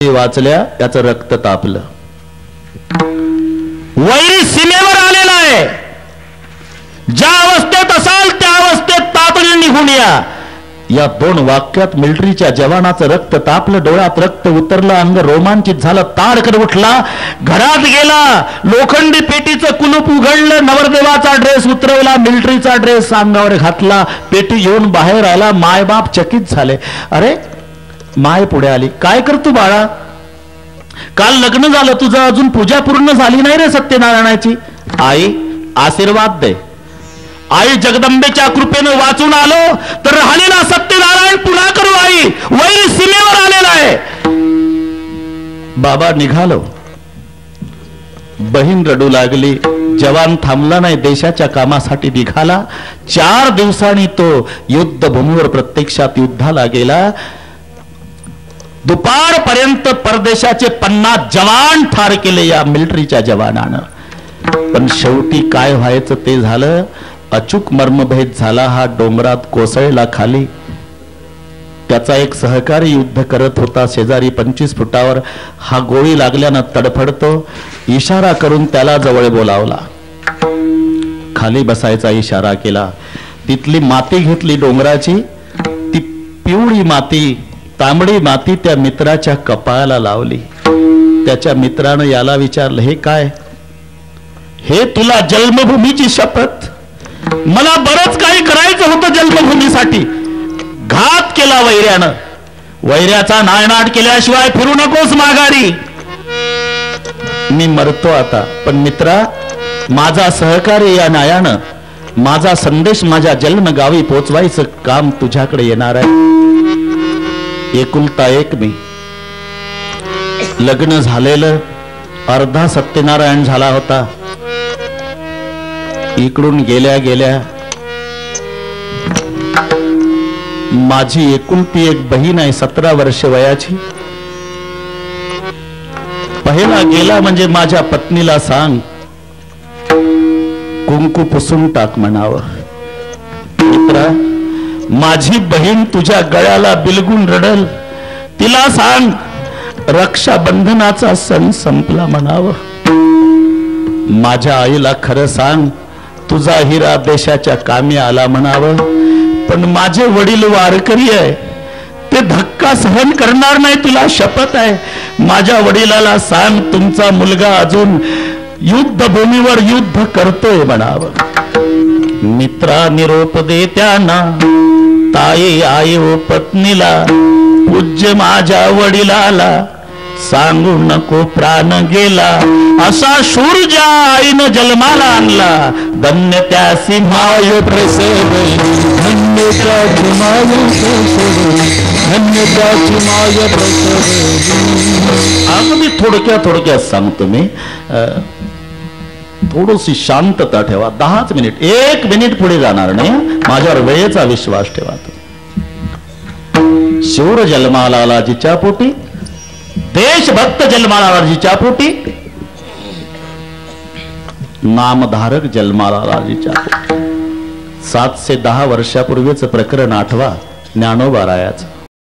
वाचल्या त्याचं रक्त तापलं. वैरी सीमेवर आलेला आहे. ज्या अवस्थेत असाल त्या अवस्थेत तातडीने निघून या. या दोन वाक्यात मिलिटरीच्या जवानाचं रक्त तापलं, डोळ्यात रक्त उतरलं, अंग रोमांचित झालं, ताडकन उठला, घरात गेला, लोखंडी पेटीचं कुलूप उघडलं, नवरदेवाचा ड्रेस उतरवला, मिलिटरीचा ड्रेस अंगावर घातला, पेटी घेऊन बाहेर आला. मायबाप चकित झाले. अरे माय पुढे आली. काय करतो बाळा? काल लग्न झालं तुझं, अजून पूजा पूर्ण झाली नाही रे सत्यनारायणाची. आई आशीर्वाद दे. आई जगदंबेच्या कृपेने वाचून आलो तर राहिलेला सत्यनारायण पुन्हा करू. आई वैरी सीमेवर आलेला आहे. बाबा निघालो. बहीण रडू लागली. जवान थांबला नाही, देशाच्या कामासाठी निघाला. 4 दिवसांनी तो युद्धभूमीवर प्रत्यक्षात युद्धाला गेला. दुपारपर्यंत परदेशाचे 50 जवान ठार केले या मिलिटरीच्या जवानानं. पण शेवटी काय व्हायचं ते झालं. अचूक मर्मभेद झाला. हा डोंगरात कोसळला खाली. त्याचा एक सहकारी युद्ध करत होता शेजारी 25 फुटावर. हा गोळी लागल्यानं तडफडतो. इशारा करून त्याला जवळ बोलावला. खाली बसायचा इशारा केला. तिथली माती घेतली डोंगराची. ती पिवळी माती, तांबडी माती त्या मित्राच्या कपाळाला लावली. त्याच्या मित्रानं याला विचारलं, हे काय? हे तुला जन्मभूमीची शपथ. मला बरंच काही करायचं होतं जन्मभूमीसाठी. घात केला वैऱ्यानं. वैऱ्याचा नायनाट केल्याशिवाय फिरू नकोस माघारी. मी मरतो आता, पण मित्रा माझा सहकारी या न्यायानं माझा संदेश माझ्या जन्मगावी पोचवायचं काम तुझ्याकडे येणार आहे. एकुलता एक मी. लग्न झालेलं, अर्धा सत्यनारायण झाला होता. इकडून गेल्या गेल्या माझी एकुलती एक बहीण आहे 17 वर्ष वयाची. पहिला गेला म्हणजे माझ्या पत्नीला सांग कुंकू पुसून टाक म्हणावं. मित्रा माझी बहीण तुझ्या गळ्याला बिलगून रडल. तिला सांग रक्षाबंधनाचा सण संपला म्हणावं. माझ्या आईला खरं सांग तुझा हिरा देशाच्या कामी आला म्हणावं. पण माझे वडील वारकरी आहे, ते धक्का सहन करणार नाही, तुला शपथ आहे. माझ्या वडिलाला सांग तुमचा मुलगा अजून युद्धभूमीवर युद्ध करतोय म्हणावं. मित्रा निरोप दे त्यांना, ताई आई व पत्नीला, पूज्य माझ्या वडिलाला सांगू नको प्राण गेला. असा शूर ज्या आईनं जन्माला आणला, धन्य त्यासी माय प्रसवे, धन्य त्याची माय प्रसवे, धन्य त्याची माय प्रसवे. अगदी थोडक्यात सांगतो मी. थोडीशी शांतता ठेवा. 10 मिनिट, 1 मिनिट पुढे जाणार नाही. माझ्यावर वेळेचा विश्वास ठेवा. शूर जन्माला आला जिच्या पोटी, देशभक्त जन्माला आला जिच्या पोटी, नामधारक जन्माला आला जिच्या पोटी. 710 वर्षापूर्वीच प्रकरण आठवा ज्ञानोबा रायाचं.